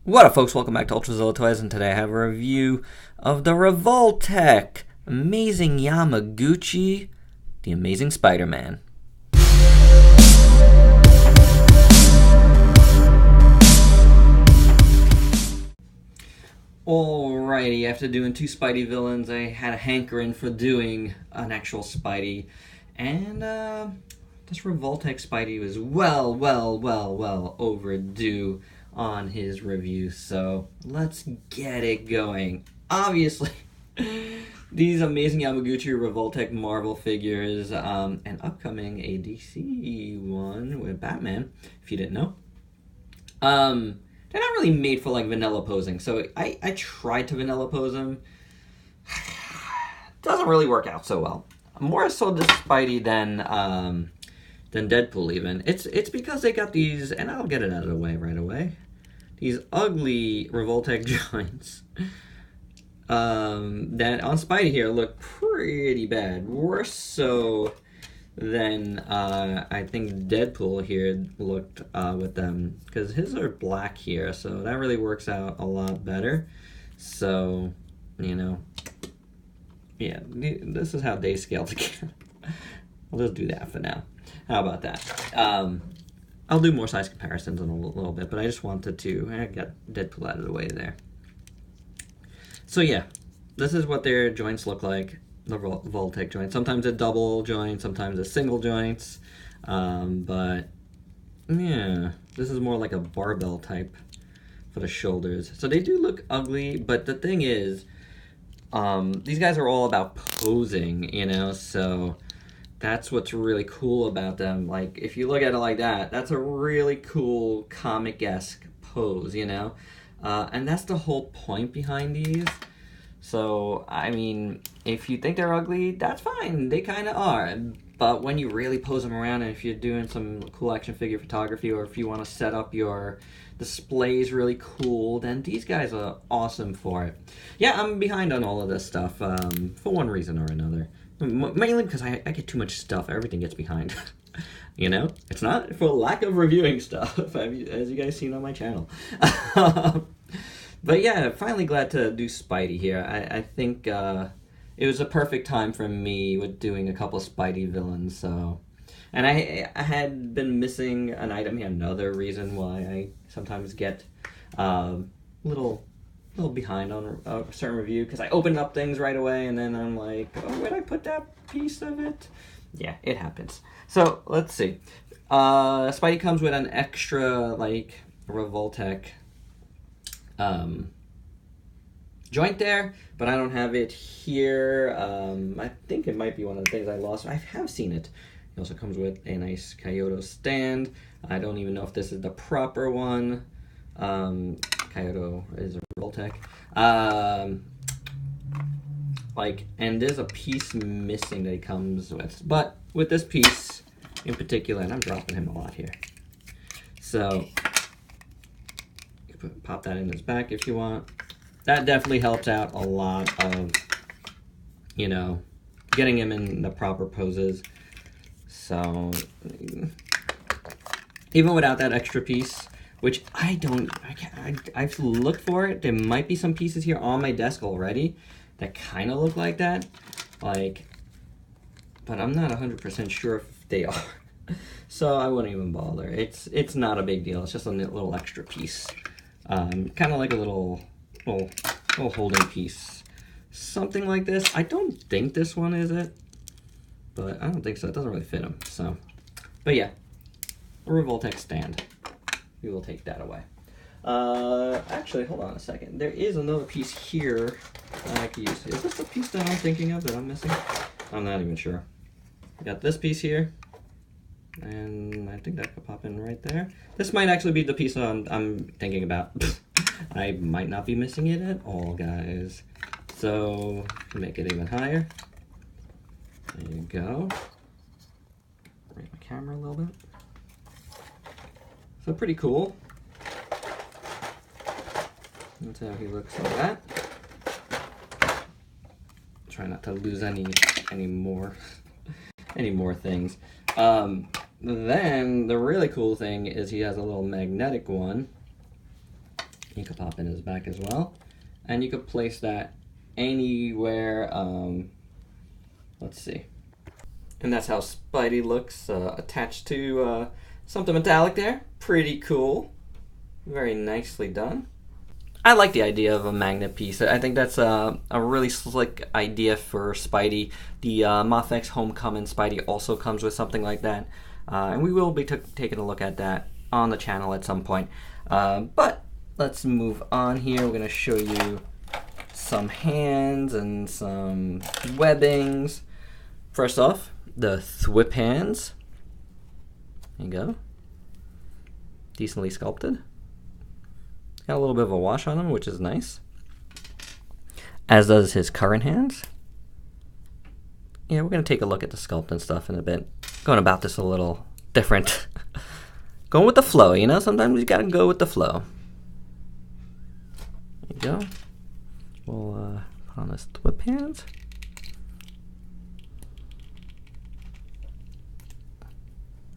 What up, folks? Welcome back to ULTRAZILLA Toys, and today I have a review of the REVOLTECH Amazing Yamaguchi, the Amazing Spider-Man. Alrighty, after doing two Spidey villains, I had a hankering for doing an actual Spidey, and this REVOLTECH Spidey was well overdue on his review, so let's get it going. Obviously, these Amazing Yamaguchi REVOLTECH Marvel figures, and upcoming a DC one with Batman, if you didn't know, they're not really made for like vanilla posing, so I tried to vanilla pose them. Doesn't really work out so well. More so this Spidey than Deadpool even. It's because they got these, and I'll get it out of the way right away, these ugly REVOLTECH joints that on Spidey here look pretty bad. Worse so than I think Deadpool here looked with them, because his are black here, so that really works out a lot better. So, you know, yeah, this is how they scale together. I'll just do that for now. How about that? I'll do more size comparisons in a little bit, but I just wanted to get Deadpool out of the way there. So yeah, this is what their joints look like, the REVOLTECH joints. Sometimes a double joint, sometimes a single joints, but yeah, this is more like a barbell type for the shoulders. So they do look ugly, but the thing is, these guys are all about posing, you know, so that's what's really cool about them. Like, if you look at it like that, that's a really cool comic-esque pose, you know? And that's the whole point behind these. So, I mean, if you think they're ugly, that's fine. They kind of are. But when you really pose them around, and if you're doing some cool action figure photography, or if you want to set up your displays really cool, then these guys are awesome for it. Yeah, I'm behind on all of this stuff for one reason or another. Mainly because I get too much stuff. Everything gets behind. You know? It's not for lack of reviewing stuff, as you guys seen on my channel. But yeah, finally glad to do Spidey here. I think it was a perfect time for me with doing a couple of Spidey villains. So, and I had been missing an item here. Another reason why I sometimes get little behind on a certain review, because I opened up things right away and then I'm like, oh, where'd I put that piece of it? Yeah, it happens. So let's see. Spidey comes with an extra like REVOLTECH joint there, but I don't have it here. I think it might be one of the things I lost. I have seen it. It also comes with a nice Kyoto stand. I don't even know if this is the proper one. Kyoto is a REVOLTECH. And there's a piece missing that he comes with. But with this piece in particular, and I'm dropping him a lot here. So, you can pop that in his back if you want. That definitely helps out a lot of, you know, getting him in the proper poses. So, even without that extra piece, which I've looked for it. There might be some pieces here on my desk already that kind of look like that, like, but I'm not 100% sure if they are. So I wouldn't even bother. It's not a big deal. It's just a little extra piece, kind of like a little holding piece, something like this. I don't think this one is it, but I don't think so. It doesn't really fit him. So, but yeah, a REVOLTECH stand. We will take that away. Actually, hold on a second. There is another piece here that I could use. Is this the piece that I'm thinking of that I'm missing? I'm not even sure. I got this piece here, and I think that could pop in right there. This might actually be the piece I'm thinking about. I might not be missing it at all, guys. So, make it even higher. There you go. Raise my camera a little bit. So pretty cool. That's how he looks like that. Try not to lose any more things. Then the really cool thing is he has a little magnetic one You could pop in his back as well. And you could place that anywhere, let's see. And that's how Spidey looks attached to something metallic there. Pretty cool. Very nicely done. I like the idea of a magnet piece. I think that's a really slick idea for Spidey. The Moth-X Homecoming Spidey also comes with something like that. And we will be taking a look at that on the channel at some point. But let's move on here. We're going to show you some hands and some webbings. First off, the thwip hands. There you go. Decently sculpted. Got a little bit of a wash on him, which is nice. As does his current hands. Yeah, we're going to take a look at the sculpt and stuff in a bit. Going about this a little different. Going with the flow, you know? Sometimes you got to go with the flow. There you go. We'll put on his thwip hands.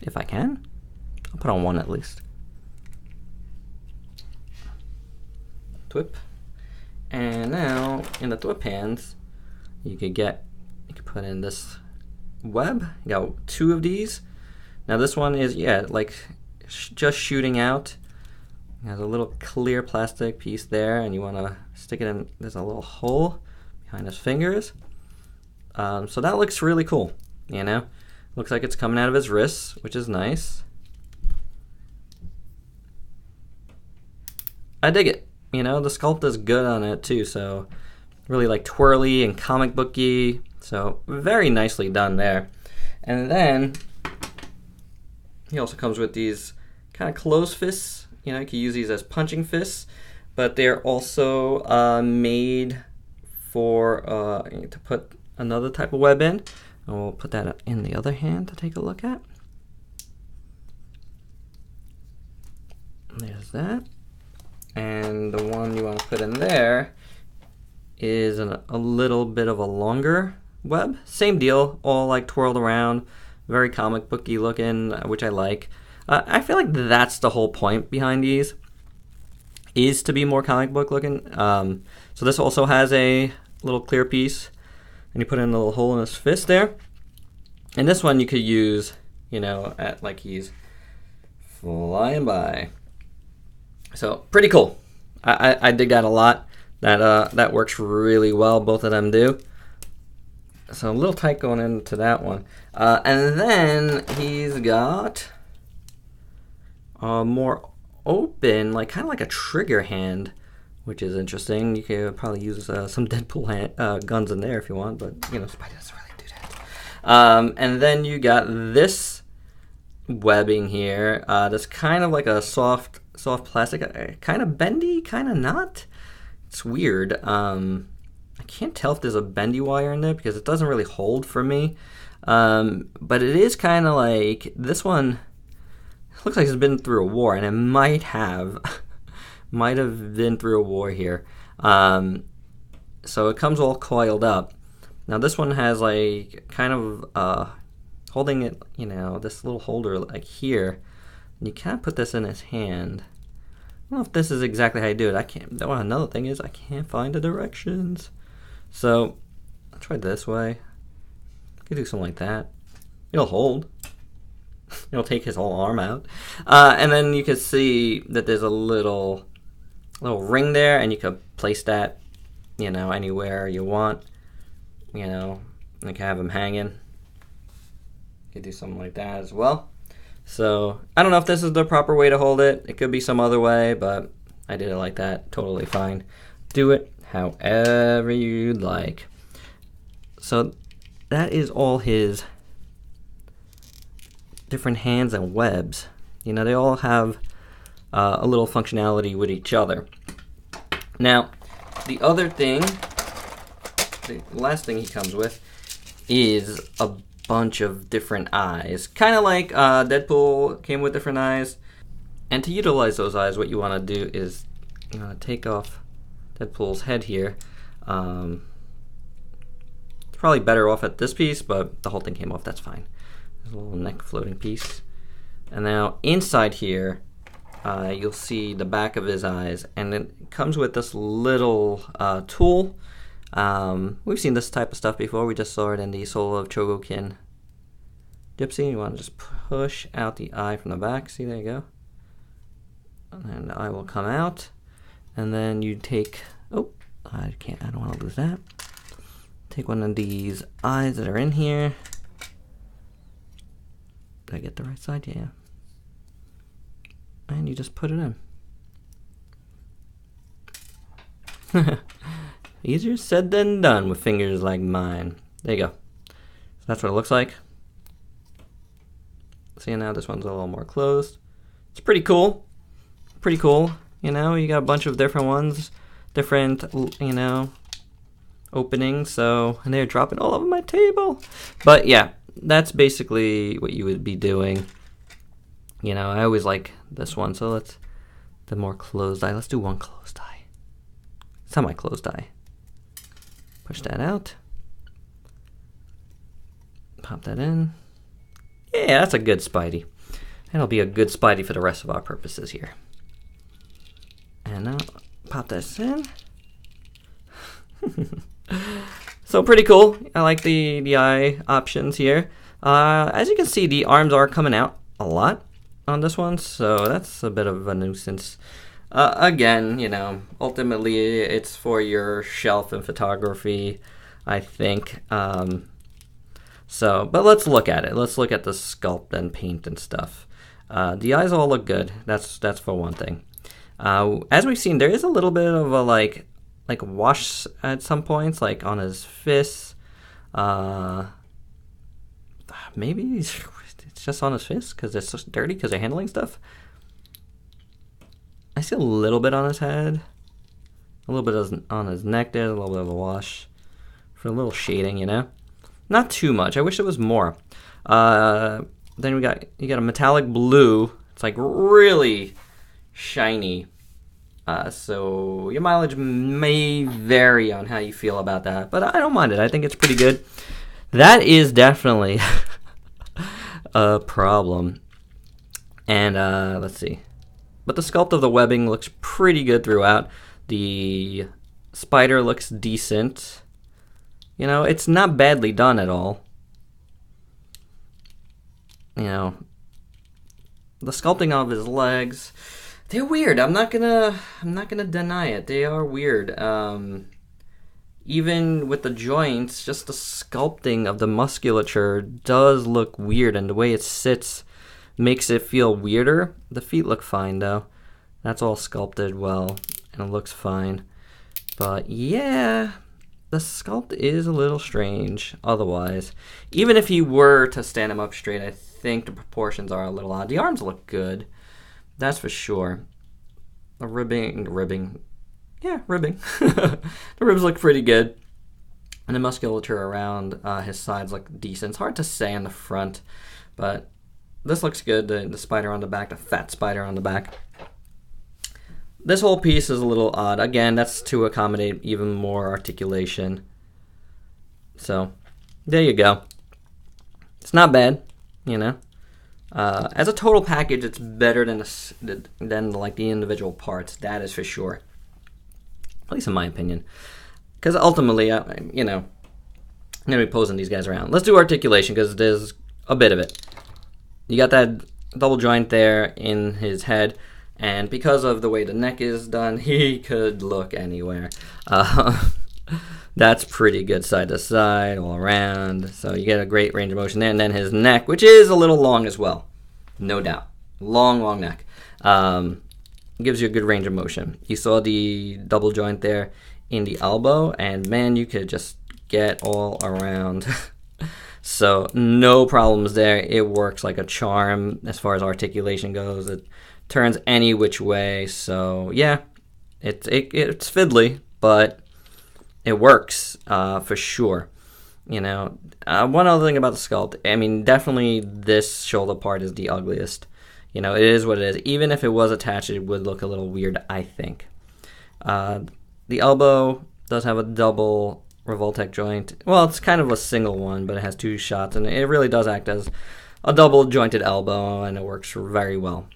If I can. I'll put on one at least. Thwip. And now in the thwip hands, you could put in this web. You got 2 of these. Now this one is, yeah, like just shooting out. It has a little clear plastic piece there, and you want to stick it in. There's a little hole behind his fingers. So that looks really cool, you know? Looks like it's coming out of his wrists, which is nice. I dig it. You know, the sculpt is good on it too, so really like twirly and comic booky. So very nicely done there. And then he also comes with these kind of closed fists. You know, you can use these as punching fists, but they're also made for to put another type of web in. And we'll put that in the other hand to take a look at. There's that. And the one you want to put in there is a little bit of a longer web. Same deal, all like twirled around, very comic booky looking, which I like. I feel like that's the whole point behind these, is to be more comic book looking. So this also has a little clear piece, and you put in a little hole in his fist there. And this one you could use, you know, at like he's flying by. So pretty cool. I dig that a lot. That works really well. Both of them do. So a little tight going into that one. And then he's got a more open, like kind of like a trigger hand, which is interesting. You could probably use some Deadpool guns in there if you want, but you know, Spidey doesn't really do that. And then you got this webbing here. That's kind of like a soft plastic, kind of bendy, kind of not. It's weird. I can't tell if there's a bendy wire in there because it doesn't really hold for me. But it is kind of like, this one looks like it's been through a war, and it might have been through a war here. So it comes all coiled up. Now this one has like kind of holding it, you know, this little holder like here. And you can't put this in his hand. I don't know if this is exactly how you do it. I can't. Well, another thing is I can't find the directions. So I'll try this way. I could do something like that. It'll hold. It'll take his whole arm out. And then you can see that there's a little ring there, and you could place that, you know, anywhere you want. You know, you can have him hanging. You could do something like that as well. So I don't know if this is the proper way to hold it. It could be some other way, but I did it like that. Totally fine. Do it however you'd like. So that is all his different hands and webs. You know, they all have a little functionality with each other. Now, the other thing, the last thing he comes with is a bunch of different eyes. Kind of like Deadpool came with different eyes. And to utilize those eyes, what you want to do is take off Deadpool's head here. It's probably better off at this piece, but the whole thing came off, that's fine. There's a little neck floating piece. And now inside here, you'll see the back of his eyes, and it comes with this little tool. We've seen this type of stuff before. We just saw it in the Soul of Chogokin Gypsy. You want to just push out the eye from the back. See, there you go. And the eye will come out. And then you take, oh, I don't want to lose that. Take one of these eyes that are in here. Did I get the right side? Yeah. And you just put it in. Easier said than done with fingers like mine. There you go. So that's what it looks like. See, now this one's a little more closed. It's pretty cool. Pretty cool. You know, you got a bunch of different ones, different, you know, openings. So, and they're dropping all over my table. But yeah, that's basically what you would be doing. You know, I always like this one. So let's, the more closed eye. Let's do one closed eye. Semi-closed eye. Push that out. Pop that in. Yeah, that's a good Spidey. That'll be a good Spidey for the rest of our purposes here. And now, pop this in. So pretty cool. I like the eye options here. As you can see, the arms are coming out a lot on this one, so that's a bit of a nuisance. Again, you know, ultimately it's for your shelf and photography, I think. So, but let's look at it. Let's look at the sculpt and paint and stuff. The eyes all look good. That's for one thing. As we've seen, there is a little bit of a like wash at some points, like on his fists. Maybe it's just on his fists because it's so dirty because they're handling stuff. I see a little bit on his head, a little bit on his neck. There's a little bit of a wash for a little shading, you know. Not too much. I wish it was more. Then you got a metallic blue. It's like really shiny. So your mileage may vary on how you feel about that, but I don't mind it. I think it's pretty good. That is definitely a problem. And let's see. But the sculpt of the webbing looks pretty good throughout. The spider looks decent. You know, it's not badly done at all. You know, the sculpting of his legs, they're weird. I'm not gonna deny it. They are weird. Even with the joints, just the sculpting of the musculature does look weird, and the way it sits makes it feel weirder. The feet look fine though. That's all sculpted well, and it looks fine. But yeah, the sculpt is a little strange otherwise. Even if you were to stand him up straight, I think the proportions are a little odd. The arms look good, that's for sure. The ribbing. Yeah, ribbing. The ribs look pretty good. And the musculature around his sides look decent. It's hard to say on the front, but this looks good. The spider on the back, the fat spider on the back. This whole piece is a little odd. Again, that's to accommodate even more articulation. So, there you go. It's not bad, you know. As a total package, it's better than like the individual parts. That is for sure. At least in my opinion. Because ultimately, you know, I'm going to be posing these guys around. Let's do articulation because there's a bit of it. You got that double joint there in his head. And because of the way the neck is done, he could look anywhere. That's pretty good side to side, all around. So you get a great range of motion there. And then his neck, which is a little long as well. No doubt. Long neck. Gives you a good range of motion. You saw the double joint there in the elbow. And man, you could just get all around. So no problems there. It works like a charm as far as articulation goes. It turns any which way. So yeah, it's fiddly, but it works for sure. You know, one other thing about the sculpt, I mean, definitely this shoulder part is the ugliest. You know, it is what it is. Even if it was attached, it would look a little weird, I think. The elbow does have a double REVOLTECH joint. Well, it's kind of a single one, but it has two shots, and it really does act as a double jointed elbow, and it works very well.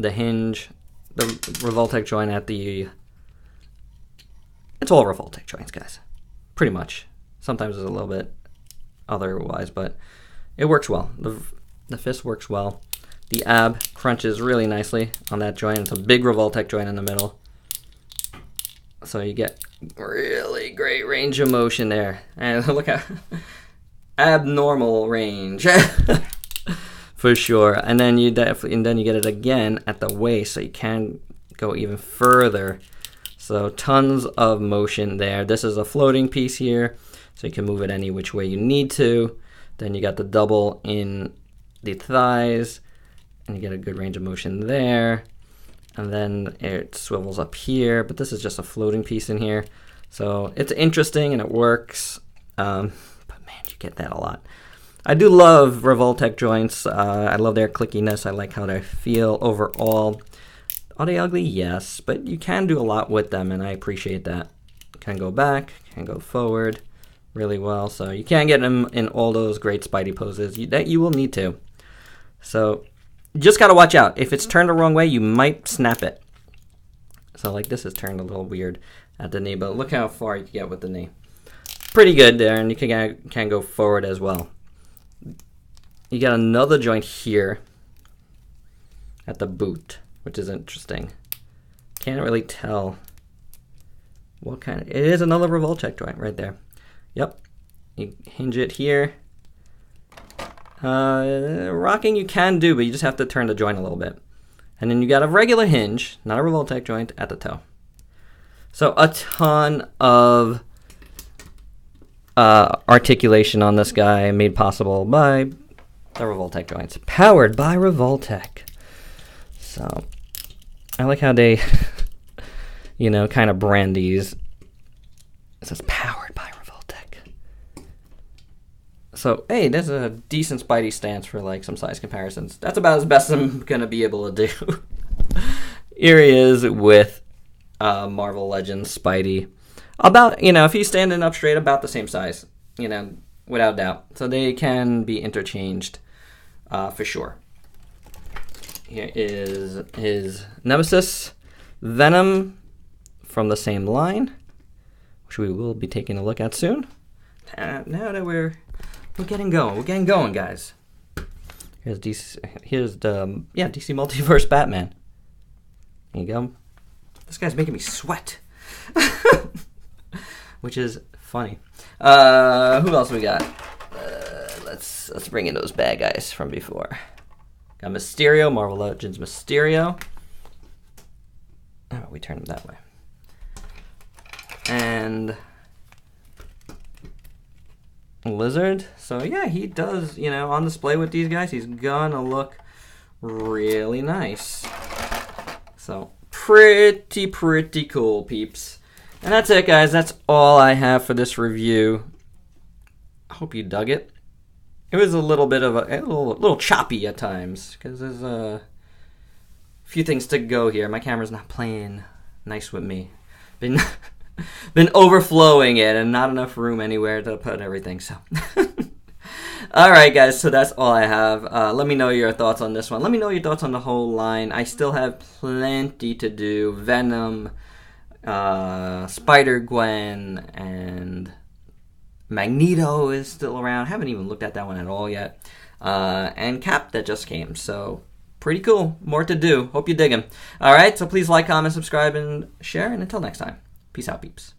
the hinge, the Revoltech joint at the... It's all Revoltech joints, guys. Pretty much. Sometimes it's a little bit otherwise, but it works well. The fist works well. The ab crunches really nicely on that joint. It's a big Revoltech joint in the middle. So you get really great range of motion there. And look at abnormal range. For sure. And then you get it again at the waist, so you can go even further. So tons of motion there. This is a floating piece here, so you can move it any which way you need to. Then you got the double in the thighs, and you get a good range of motion there. And then it swivels up here, but this is just a floating piece in here. So it's interesting and it works, but man, you get that a lot. I do love Revoltech joints. I love their clickiness. I like how they feel overall. Are they ugly? Yes, but you can do a lot with them, and I appreciate that. Can go back, can go forward really well. So you can get them in all those great Spidey poses that you will need to. So you just got to watch out. If it's turned the wrong way, you might snap it. So like this is turned a little weird at the knee, but look how far you can get with the knee. Pretty good there, and you can go forward as well. You got another joint here at the boot, which is interesting. Can't really tell what kind of... It is another Revoltech joint right there. Yep. You hinge it here. Rocking you can do, but you just have to turn the joint a little bit. And then you got a regular hinge, not a Revoltech joint, at the toe. So a ton of articulation on this guy made possible by the Revoltech joints. Powered by Revoltech. So I like how they, you know, kind of brand these. It says powered by Revoltech. So, hey, there's a decent Spidey stance for like some size comparisons. That's about as best I'm going to be able to do. Here he is with Marvel Legends Spidey. About, you know, if he's standing up straight, about the same size, you know, without doubt. So they can be interchanged for sure. Here is his Nemesis Venom from the same line, which we will be taking a look at soon. Now that we're getting going, guys. Here's the DC Multiverse Batman. There you go. This guy's making me sweat, which is funny. Who else we got? Let's bring in those bad guys from before. Got Mysterio, Marvel Legends Mysterio. Oh, we turn him that way. And Lizard. So yeah, he does, you know, on display with these guys, he's gonna look really nice. So pretty cool, peeps. And that's it, guys. That's all I have for this review. I hope you dug it. It was a little bit of a little choppy at times because there's a few things to go here. My camera's not playing nice with me. Been overflowing it and not enough room anywhere to put everything. So, all right, guys. So that's all I have. Let me know your thoughts on this one. Let me know your thoughts on the whole line. I still have plenty to do. Venom, Spider-Gwen, and Magneto is still around. Haven't even looked at that one at all yet. And Cap that just came. So pretty cool. More to do. Hope you dig him. All right. So please like, comment, subscribe, and share. And until next time, peace out, peeps.